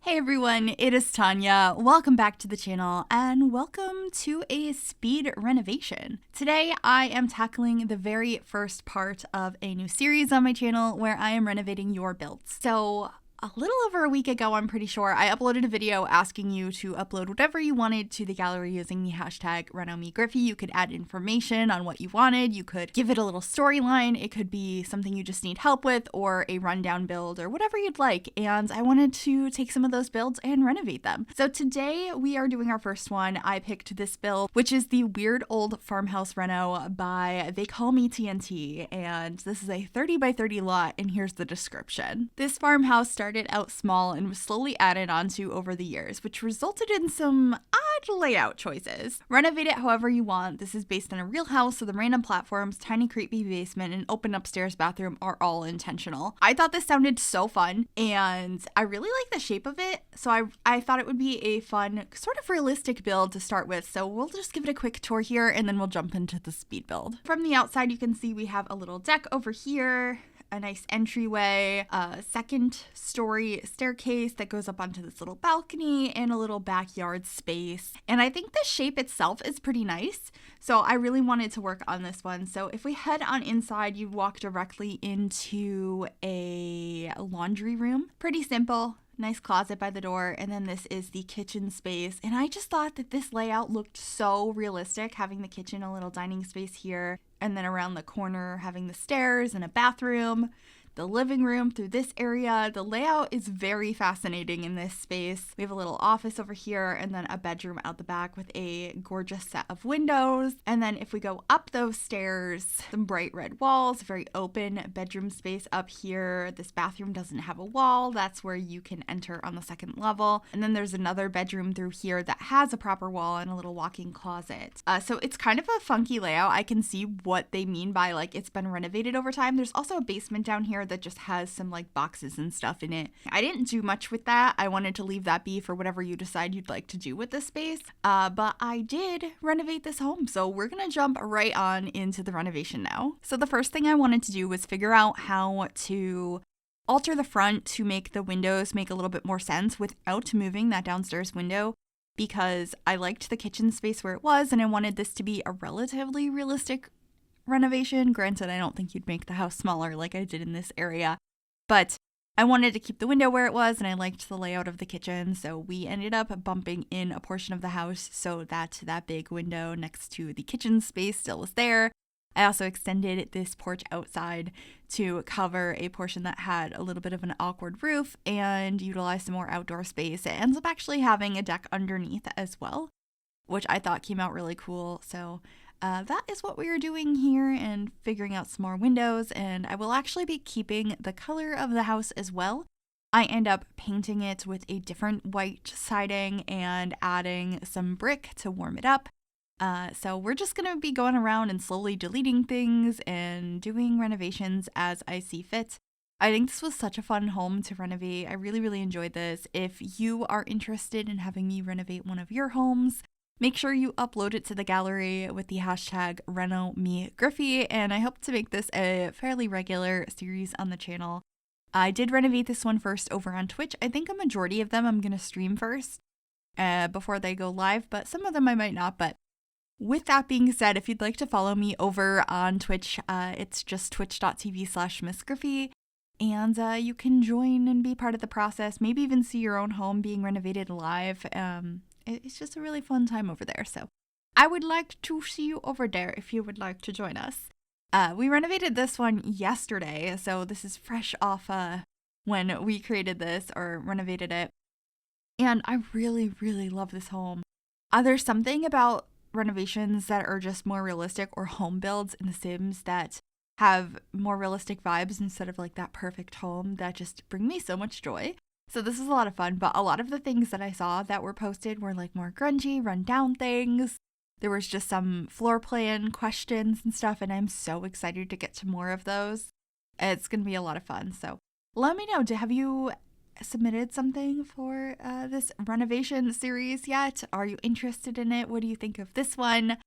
Hey everyone, it is Tanya. Welcome back to the channel and welcome to a speed renovation. Today I am tackling the very first part of a new series on my channel where I am renovating your builds. So a little over a week ago, I'm pretty sure, I uploaded a video asking you to upload whatever you wanted to the gallery using the hashtag RenomeGryphi. You could add information on what you wanted. You could give it a little storyline. It could be something you just need help with or a rundown build or whatever you'd like. And I wanted to take some of those builds and renovate them. So today we are doing our first one. I picked this build, which is the weird old Farmhouse Reno by They Call Me TNT. And this is a 30 by 30 lot. And here's the description. This farmhouse started out small and was slowly added onto over the years, which resulted in some odd layout choices. Renovate it however you want. This is based on a real house, so the random platforms, tiny creepy basement, and open upstairs bathroom are all intentional. I thought this sounded so fun, and I really like the shape of it, so I thought it would be a fun, sort of realistic build to start with, so we'll just give it a quick tour here, and then we'll jump into the speed build. From the outside, you can see we have a little deck over here, a nice entryway, a second story staircase that goes up onto this little balcony, and a little backyard space. And I think the shape itself is pretty nice, so I really wanted to work on this one. So if we head on inside, you walk directly into a laundry room. Pretty simple. Nice closet by the door, and then this is the kitchen space. And I just thought that this layout looked so realistic, having the kitchen, a little dining space here, and then around the corner having the stairs and a bathroom, the living room through this area. The layout is very fascinating in this space. We have a little office over here and then a bedroom out the back with a gorgeous set of windows. And then if we go up those stairs, some bright red walls, very open bedroom space up here. This bathroom doesn't have a wall. That's where you can enter on the second level. And then there's another bedroom through here that has a proper wall and a little walk-in closet. So it's kind of a funky layout. I can see what they mean by like it's been renovated over time. There's also a basement down here that just has some like boxes and stuff in it. I didn't do much with that. I wanted to leave that be for whatever you decide you'd like to do with this space. But I did renovate this home. So we're going to jump right on into the renovation now. So the first thing I wanted to do was figure out how to alter the front to make the windows make a little bit more sense without moving that downstairs window, because I liked the kitchen space where it was and I wanted this to be a relatively realistic renovation. Granted, I don't think you'd make the house smaller like I did in this area, but I wanted to keep the window where it was and I liked the layout of the kitchen, so we ended up bumping in a portion of the house so that that big window next to the kitchen space still was there. I also extended this porch outside to cover a portion that had a little bit of an awkward roof and utilize some more outdoor space. It ends up actually having a deck underneath as well, which I thought came out really cool. So that is what we are doing here and figuring out some more windows, and I will actually be keeping the color of the house as well. I end up painting it with a different white siding and adding some brick to warm it up. So we're just going to be going around and slowly deleting things and doing renovations as I see fit. I think this was such a fun home to renovate. I really, really enjoyed this. If you are interested in having me renovate one of your homes, make sure you upload it to the gallery with the hashtag RenomeGryphi, and I hope to make this a fairly regular series on the channel. I did renovate this one first over on Twitch. I think a majority of them I'm going to stream first before they go live, but some of them I might not. But with that being said, if you'd like to follow me over on Twitch, it's just twitch.tv/MissGryphi, and you can join and be part of the process, maybe even see your own home being renovated live. It's just a really fun time over there. So I would like to see you over there if you would like to join us. We renovated this one yesterday, so this is fresh off when we created this or renovated it. And I really, really love this home. There's something about renovations that are just more realistic, or home builds in The Sims that have more realistic vibes instead of like that perfect home, that just bring me so much joy. So this is a lot of fun, but a lot of the things that I saw that were posted were like more grungy, run down things. There was just some floor plan questions and stuff, and I'm so excited to get to more of those. It's going to be a lot of fun. So let me know, have you submitted something for this renovation series yet? Are you interested in it? What do you think of this one?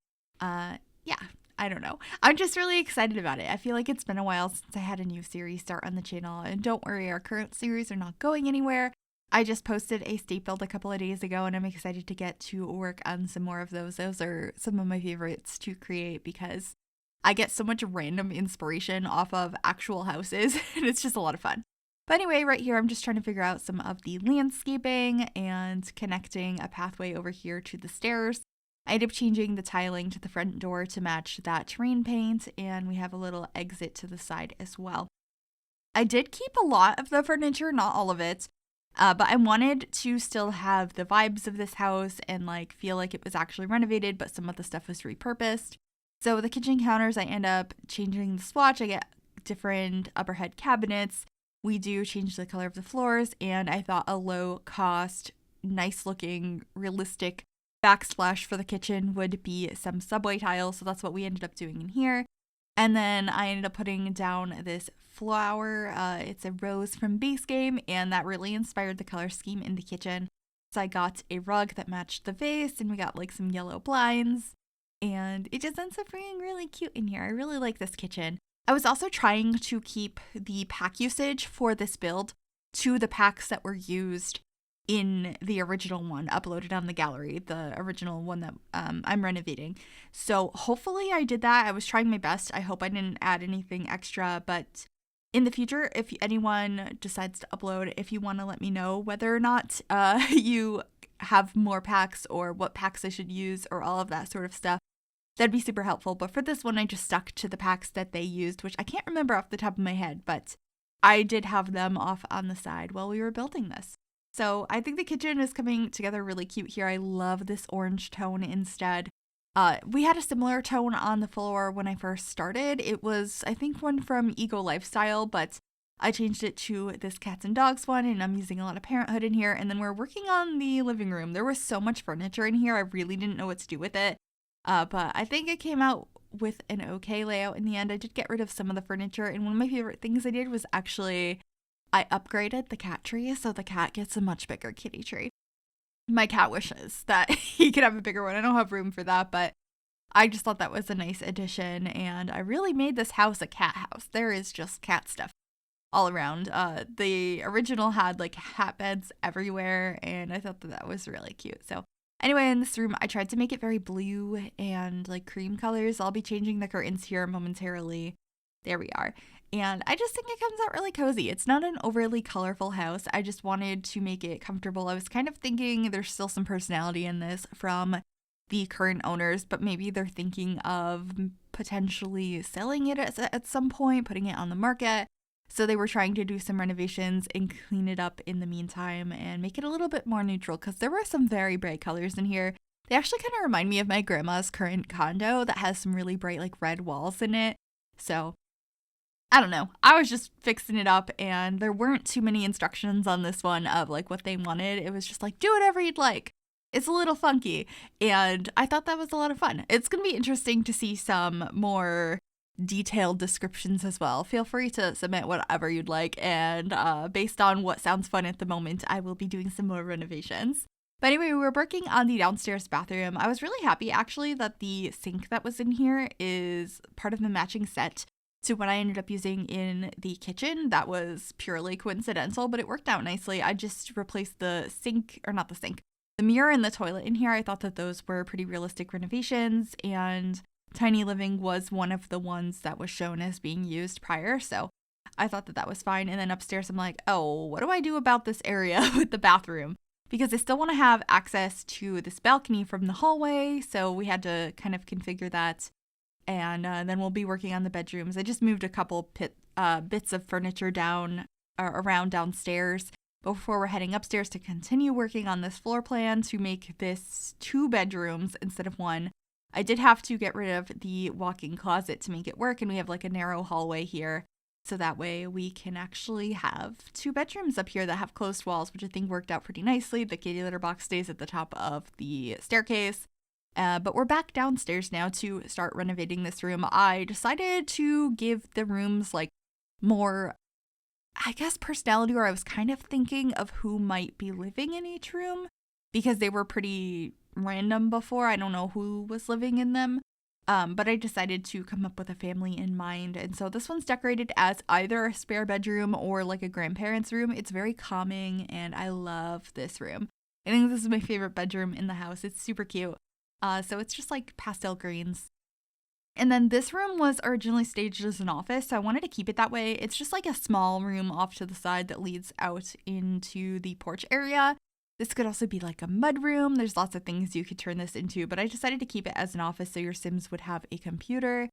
Yeah, I don't know. I'm just really excited about it. I feel like it's been a while since I had a new series start on the channel, and don't worry, our current series are not going anywhere. I just posted a state build a couple of days ago, and I'm excited to get to work on some more of those. Those are some of my favorites to create because I get so much random inspiration off of actual houses, and it's just a lot of fun. But anyway, right here, I'm just trying to figure out some of the landscaping and connecting a pathway over here to the stairs. I ended up changing the tiling to the front door to match that terrain paint, and we have a little exit to the side as well. I did keep a lot of the furniture, not all of it, but I wanted to still have the vibes of this house and like feel like it was actually renovated, but some of the stuff was repurposed. So the kitchen counters, I end up changing the swatch. I get different upper head cabinets. We do change the color of the floors, and I thought a low cost, nice looking, realistic backsplash for the kitchen would be some subway tiles. So that's what we ended up doing in here. And then I ended up putting down this flower. It's a rose from Base Game, and that really inspired the color scheme in the kitchen. So I got a rug that matched the vase, and we got like some yellow blinds, and it just ends up being really cute in here. I really like this kitchen. I was also trying to keep the pack usage for this build to the packs that were used in the original one uploaded on the gallery, the original one that I'm renovating. So hopefully I did that. I was trying my best. I hope I didn't add anything extra, but in the future, if anyone decides to upload, if you want to let me know whether or not you have more packs or what packs I should use or all of that sort of stuff, that'd be super helpful. But for this one, I just stuck to the packs that they used, which I can't remember off the top of my head, but I did have them off on the side while we were building this. So I think the kitchen is coming together really cute here. I love this orange tone instead. We had a similar tone on the floor when I first started. It was, I think, one from Ego Lifestyle, but I changed it to this cats and dogs one, and I'm using a lot of Parenthood in here. And then we're working on the living room. There was so much furniture in here. I really didn't know what to do with it. But I think it came out with an okay layout in the end. I did get rid of some of the furniture, and one of my favorite things I did was actually I upgraded the cat tree, so the cat gets a much bigger kitty tree. My cat wishes that he could have a bigger one. I don't have room for that, but I just thought that was a nice addition, and I really made this house a cat house. There is just cat stuff all around. The original had like hat beds everywhere, and I thought that was really cute. So anyway, in this room, I tried to make it very blue and like cream colors. I'll be changing the curtains here momentarily. There we are. And I just think it comes out really cozy. It's not an overly colorful house. I just wanted to make it comfortable. I was kind of thinking there's still some personality in this from the current owners, but maybe they're thinking of potentially selling it at some point, putting it on the market. So they were trying to do some renovations and clean it up in the meantime and make it a little bit more neutral, because there were some very bright colors in here. They actually kind of remind me of my grandma's current condo that has some really bright like red walls in it. So I don't know. I was just fixing it up, and there weren't too many instructions on this one of like what they wanted. It was just like, do whatever you'd like. It's a little funky, and I thought that was a lot of fun. It's going to be interesting to see some more detailed descriptions as well. Feel free to submit whatever you'd like, and based on what sounds fun at the moment, I will be doing some more renovations. But anyway, we were working on the downstairs bathroom. I was really happy actually that the sink that was in here is part of the matching set to what I ended up using in the kitchen. That was purely coincidental, but it worked out nicely. I just replaced the mirror and the toilet in here. I thought that those were pretty realistic renovations, and Tiny Living was one of the ones that was shown as being used prior, so I thought that that was fine. And then upstairs, I'm like, oh, what do I do about this area with the bathroom? Because I still want to have access to this balcony from the hallway, so we had to kind of configure that. And then we'll be working on the bedrooms. I just moved a couple bits of furniture around downstairs before we're heading upstairs to continue working on this floor plan to make this 2 bedrooms instead of 1. I did have to get rid of the walk-in closet to make it work, and we have like a narrow hallway here. So that way we can actually have 2 bedrooms up here that have closed walls, which I think worked out pretty nicely. The kitty litter box stays at the top of the staircase. But we're back downstairs now to start renovating this room. I decided to give the rooms like more, I guess, personality, or I was kind of thinking of who might be living in each room because they were pretty random before. I don't know who was living in them. But I decided to come up with a family in mind. And so this one's decorated as either a spare bedroom or like a grandparent's room. It's very calming and I love this room. I think this is my favorite bedroom in the house. It's super cute. So it's just like pastel greens. And then this room was originally staged as an office, so I wanted to keep it that way. It's just like a small room off to the side that leads out into the porch area. This could also be like a mud room. There's lots of things you could turn this into, but I decided to keep it as an office so your Sims would have a computer.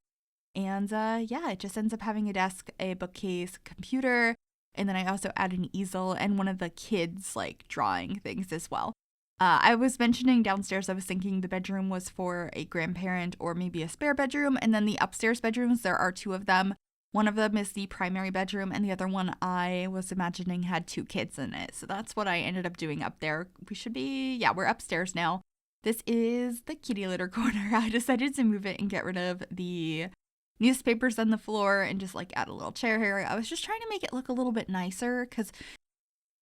And yeah, it just ends up having a desk, a bookcase, computer, and then I also add an easel and one of the kids like drawing things as well. I was mentioning downstairs, I was thinking the bedroom was for a grandparent or maybe a spare bedroom. And then the upstairs bedrooms, there are two of them. One of them is the primary bedroom and the other one I was imagining had two kids in it. So that's what I ended up doing up there. We're upstairs now. This is the kitty litter corner. I decided to move it and get rid of the newspapers on the floor and just like add a little chair here. I was just trying to make it look a little bit nicer because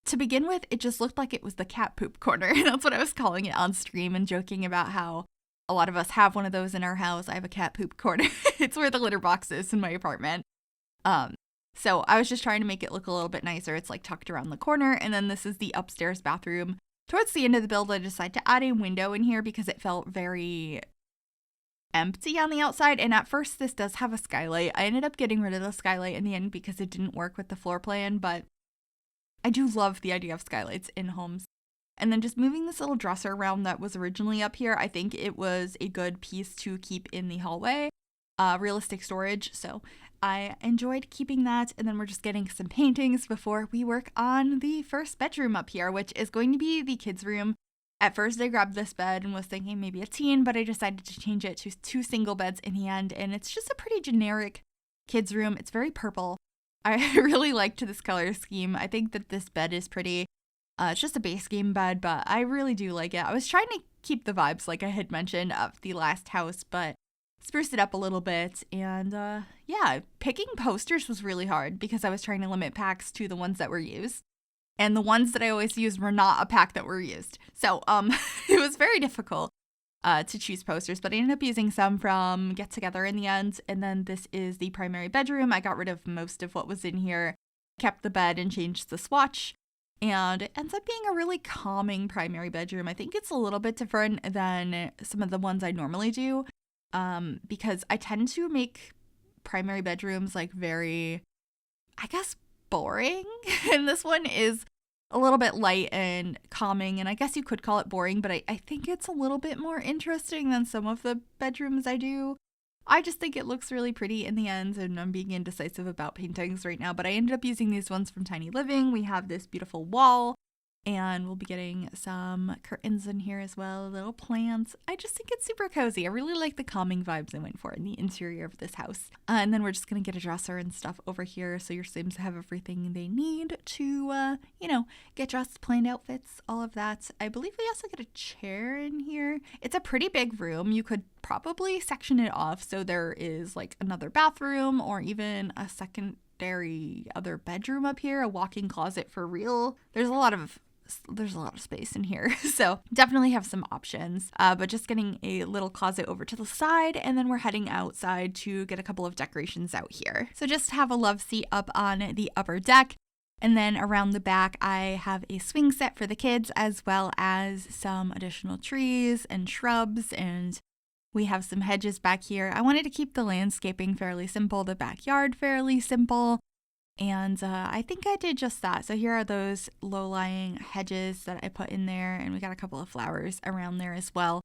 to begin with, it just looked like it was the cat poop corner. That's what I was calling it on stream and joking about how a lot of us have one of those in our house. I have a cat poop corner. It's where the litter box is in my apartment. So I was just trying to make it look a little bit nicer. It's like tucked around the corner. And then this is the upstairs bathroom. Towards the end of the build, I decided to add a window in here because it felt very empty on the outside. And at first, this does have a skylight. I ended up getting rid of the skylight in the end because it didn't work with the floor plan, but I do love the idea of skylights in homes. And then just moving this little dresser around that was originally up here, I think it was a good piece to keep in the hallway. Realistic storage, so I enjoyed keeping that. And then we're just getting some paintings before we work on the first bedroom up here, which is going to be the kids' room. At first, I grabbed this bed and was thinking maybe a teen, but I decided to change it to 2 single beds in the end. And it's just a pretty generic kids' room. It's very purple. I really liked this color scheme. I think that this bed is pretty. It's just a base game bed, but I really do like it. I was trying to keep the vibes, like I had mentioned, of the last house, but spruce it up a little bit. And yeah, picking posters was really hard because I was trying to limit packs to the ones that were used. And the ones that I always used were not a pack that were used. So it was very difficult to choose posters, but I ended up using some from Get Together in the end. And then this is the primary bedroom. I got rid of most of what was in here, kept the bed and changed the swatch. And it ends up being a really calming primary bedroom. I think it's a little bit different than some of the ones I normally do because I tend to make primary bedrooms like very, I guess, boring. And this one is a little bit light and calming, and I guess you could call it boring, but I think it's a little bit more interesting than some of the bedrooms I do. I just think it looks really pretty in the end, and I'm being indecisive about paintings right now, but I ended up using these ones from Tiny Living. We have this beautiful wall, and we'll be getting some curtains in here as well, little plants. I just think it's super cozy. I really like the calming vibes I went for in the interior of this house. And then we're just going to get a dresser and stuff over here so your Sims have everything they need to, get dressed, plan outfits, all of that. I believe we also get a chair in here. It's a pretty big room. You could probably section it off so there is like another bathroom or even a secondary other bedroom up here, a walk-in closet for real. There's a lot of space in here, so definitely have some options, but just getting a little closet over to the side, and then we're heading outside to get a couple of decorations out here. So just have a love seat up on the upper deck, and then around the back I have a swing set for the kids as well as some additional trees and shrubs, and we have some hedges back here. I wanted to keep the landscaping fairly simple, the backyard fairly simple. And I think I did just that. So here are those low-lying hedges that I put in there, and we got a couple of flowers around there as well.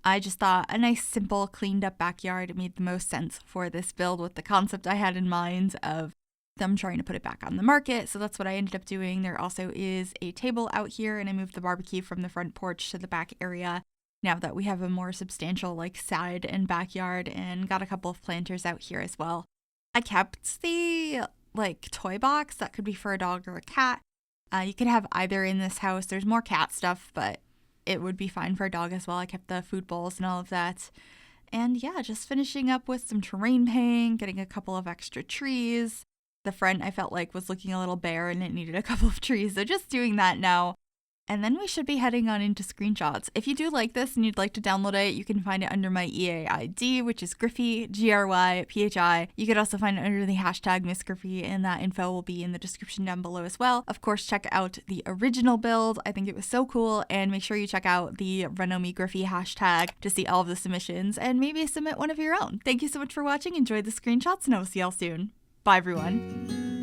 I just thought a nice, simple, cleaned-up backyard made the most sense for this build with the concept I had in mind of them trying to put it back on the market. So that's what I ended up doing. There also is a table out here, and I moved the barbecue from the front porch to the back area now that we have a more substantial side and backyard, and got a couple of planters out here as well. I kept the toy box that could be for a dog or a cat. You could have either in this house. There's more cat stuff, but it would be fine for a dog as well. I kept the food bowls and all of that. And yeah, just finishing up with some terrain paint, getting a couple of extra trees. The front I felt like was looking a little bare and it needed a couple of trees. So just doing that now. And then we should be heading on into screenshots. If you do like this and you'd like to download it, you can find it under my EA ID, which is Gryphi, Gryphi. You could also find it under the hashtag Miss Gryphi, and that info will be in the description down below as well. Of course, check out the original build. I think it was so cool, and make sure you check out the RenomeGryphi hashtag to see all of the submissions and maybe submit one of your own. Thank you so much for watching. Enjoy the screenshots, and I will see y'all soon. Bye, everyone.